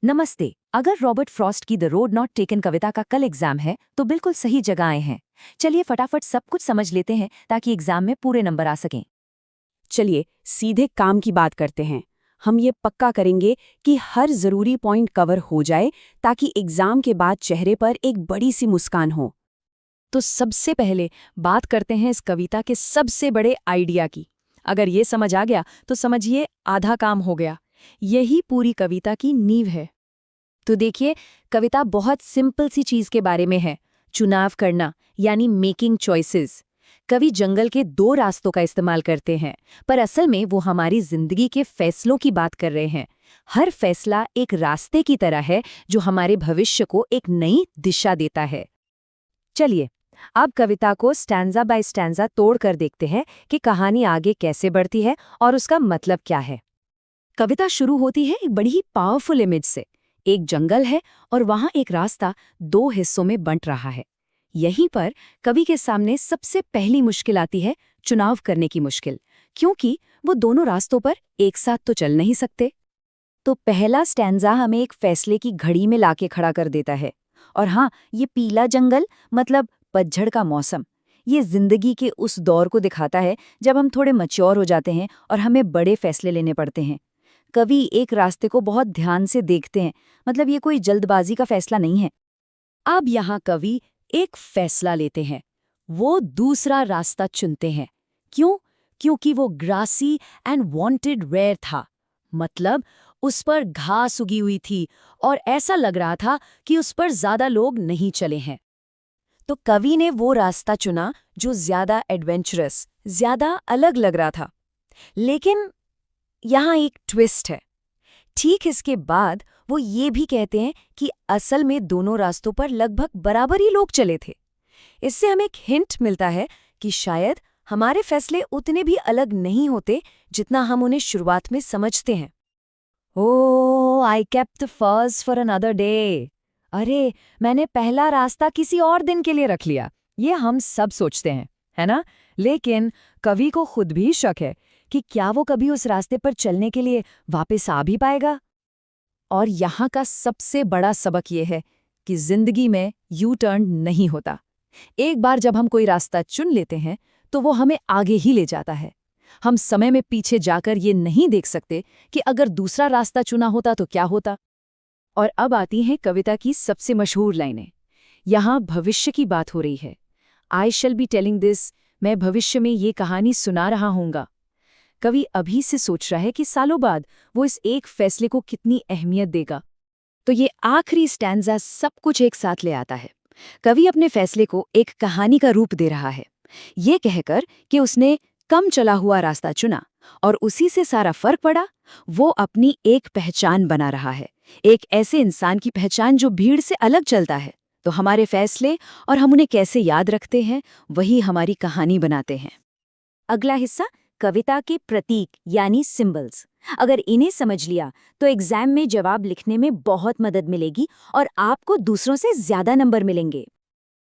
नमस्ते। अगर Robert Frost की द रोड नॉट टेकन कविता का कल एग्जाम है तो बिल्कुल सही जगह आए हैं। चलिए फटाफट सब कुछ समझ लेते हैं ताकि एग्जाम में पूरे नंबर आ सकें। चलिए सीधे काम की बात करते हैं। हम ये पक्का करेंगे कि हर जरूरी पॉइंट कवर हो जाए ताकि एग्जाम के बाद चेहरे पर एक बड़ी सी मुस्कान हो। तो सबसे पहले बात करते हैं इस कविता के सबसे बड़े आइडिया की। अगर ये समझ आ गया तो समझिए आधा काम हो गया। यही पूरी कविता की नींव है। तो देखिए, कविता बहुत सिंपल सी चीज के बारे में है, चुनाव करना, यानी मेकिंग चॉइसेस। कवि जंगल के दो रास्तों का इस्तेमाल करते हैं, पर असल में वो हमारी जिंदगी के फैसलों की बात कर रहे हैं। हर फैसला एक रास्ते की तरह है जो हमारे भविष्य को एक नई दिशा देता है। चलिए अब कविता को स्टैंजा बाय स्टैंजा तोड़कर देखते हैं कि कहानी आगे कैसे बढ़ती है और उसका मतलब क्या है। कविता शुरू होती है एक बड़ी ही पावरफुल इमेज से। एक जंगल है और वहां एक रास्ता दो हिस्सों में बंट रहा है। यहीं पर कवि के सामने सबसे पहली मुश्किल आती है, चुनाव करने की मुश्किल, क्योंकि वो दोनों रास्तों पर एक साथ तो चल नहीं सकते। तो पहला स्टैंजा हमें एक फैसले की घड़ी में लाके खड़ा कर देता है। और हाँ, ये पीला जंगल मतलब पतझड़ का मौसम, ये जिंदगी के उस दौर को दिखाता है जब हम थोड़े मैच्योर हो जाते हैं और हमें बड़े फैसले लेने पड़ते हैं। कवि एक रास्ते को बहुत ध्यान से देखते हैं, मतलब ये कोई जल्दबाजी का फैसला नहीं है। अब यहाँ कवि एक फैसला लेते हैं, वो दूसरा रास्ता चुनते हैं। क्यों? क्योंकि वो ग्रासी एंड वांटेड रेयर था, मतलब उस पर घास उगी हुई थी और ऐसा लग रहा था कि उस पर ज्यादा लोग नहीं चले हैं। तो कवि ने वो रास्ता चुना जो ज्यादा एडवेंचरस, ज्यादा अलग लग रहा था। लेकिन यहाँ एक ट्विस्ट है। ठीक इसके बाद वो ये भी कहते हैं कि असल में दोनों रास्तों पर लगभग बराबर ही लोग चले थे। इससे हमें एक हिंट मिलता है कि शायद हमारे फैसले उतने भी अलग नहीं होते जितना हम उन्हें शुरुआत में समझते हैं। Oh, I kept the first for another day. अरे, मैंने पहला रास्ता किसी और दिन के लिए रख लिया। ये हम सब सोचते हैं, है ना? लेकिन कवि को खुद भी शक है कि क्या वो कभी उस रास्ते पर चलने के लिए वापस आ भी पाएगा। और यहाँ का सबसे बड़ा सबक ये है कि जिंदगी में यू टर्न नहीं होता। एक बार जब हम कोई रास्ता चुन लेते हैं तो वो हमें आगे ही ले जाता है। हम समय में पीछे जाकर ये नहीं देख सकते कि अगर दूसरा रास्ता चुना होता तो क्या होता। और अब आती हैं कविता की सबसे मशहूर लाइनें। यहाँ भविष्य की बात हो रही है। आई शैल बी टेलिंग दिस, मैं भविष्य में ये कहानी सुना रहा हूँगा। कवि अभी से सोच रहा है कि सालों बाद वो इस एक फैसले को कितनी अहमियत देगा। तो ये आखिरी स्टैंजा सब कुछ एक साथ ले आता है। कवि अपने फैसले को एक कहानी का रूप दे रहा है, ये कहकर कि उसने कम चला हुआ रास्ता चुना और उसी से सारा फर्क पड़ा। वो अपनी एक पहचान बना रहा है, एक ऐसे इंसान की पहचान जो भीड़ से अलग चलता है। तो हमारे फैसले और हम उन्हें कैसे याद रखते हैं, वही हमारी कहानी बनाते हैं। अगला हिस्सा कविता के प्रतीक यानी सिंबल्स। अगर इन्हें समझ लिया तो एग्जाम में जवाब लिखने में बहुत मदद मिलेगी और आपको दूसरों से ज्यादा नंबर मिलेंगे।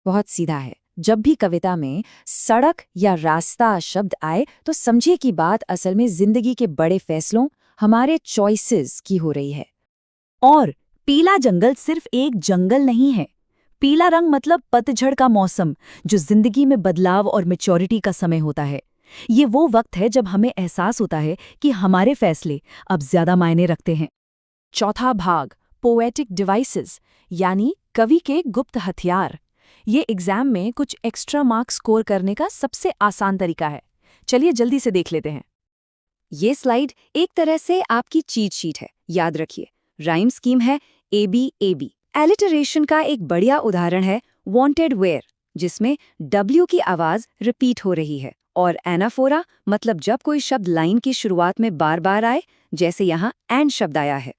बहुत सीधा है। जब भी कविता में सड़क या रास्ता शब्द आए तो समझिए कि बात असल में जिंदगी के बड़े फैसलों, हमारे चॉइसेस की हो रही है। और पीला जंगल सिर्फ एक जंगल नहीं है। पीला रंग मतलब पतझड़ का मौसम, जो जिंदगी में बदलाव और मैच्योरिटी का समय होता है। ये वो वक्त है जब हमें एहसास होता है कि हमारे फैसले अब ज्यादा मायने रखते हैं। चौथा भाग, पोएटिक डिवाइसेस यानी कवि के गुप्त हथियार। ये एग्जाम में कुछ एक्स्ट्रा मार्क्स स्कोर करने का सबसे आसान तरीका है। चलिए जल्दी से देख लेते हैं। ये स्लाइड एक तरह से आपकी चीट शीट है, याद रखिए। राइम स्कीम है ABAB। एलिटरेशन का एक बढ़िया उदाहरण है वांटेड वेयर, जिसमें W की आवाज रिपीट हो रही है। और एनाफोरा मतलब जब कोई शब्द लाइन की शुरुआत में बार बार आए, जैसे यहाँ एंड शब्द आया है।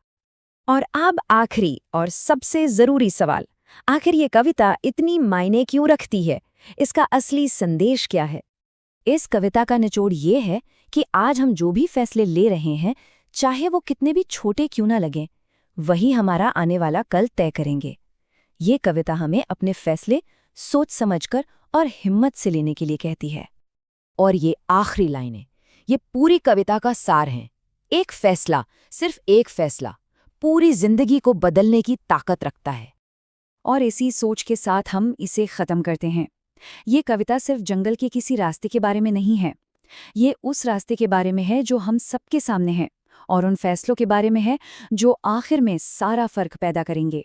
और अब आखिरी और सबसे जरूरी सवाल, आखिर ये कविता इतनी मायने क्यों रखती है? इसका असली संदेश क्या है? इस कविता का निचोड़ ये है कि आज हम जो भी फैसले ले रहे हैं, चाहे वो कितने भी छोटे क्यों ना लगें, वही हमारा आने वाला कल तय करेंगे। ये कविता हमें अपने फैसले सोच समझकर और हिम्मत से लेने के लिए कहती है। और ये आखिरी लाइनें, ये पूरी कविता का सार हैं। एक फैसला, सिर्फ एक फैसला, पूरी जिंदगी को बदलने की ताकत रखता है। और इसी सोच के साथ हम इसे ख़त्म करते हैं। ये कविता सिर्फ जंगल के किसी रास्ते के बारे में नहीं है, ये उस रास्ते के बारे में है जो हम सबके सामने है, और उन फैसलों के बारे में है जो आखिर में सारा फर्क पैदा करेंगे।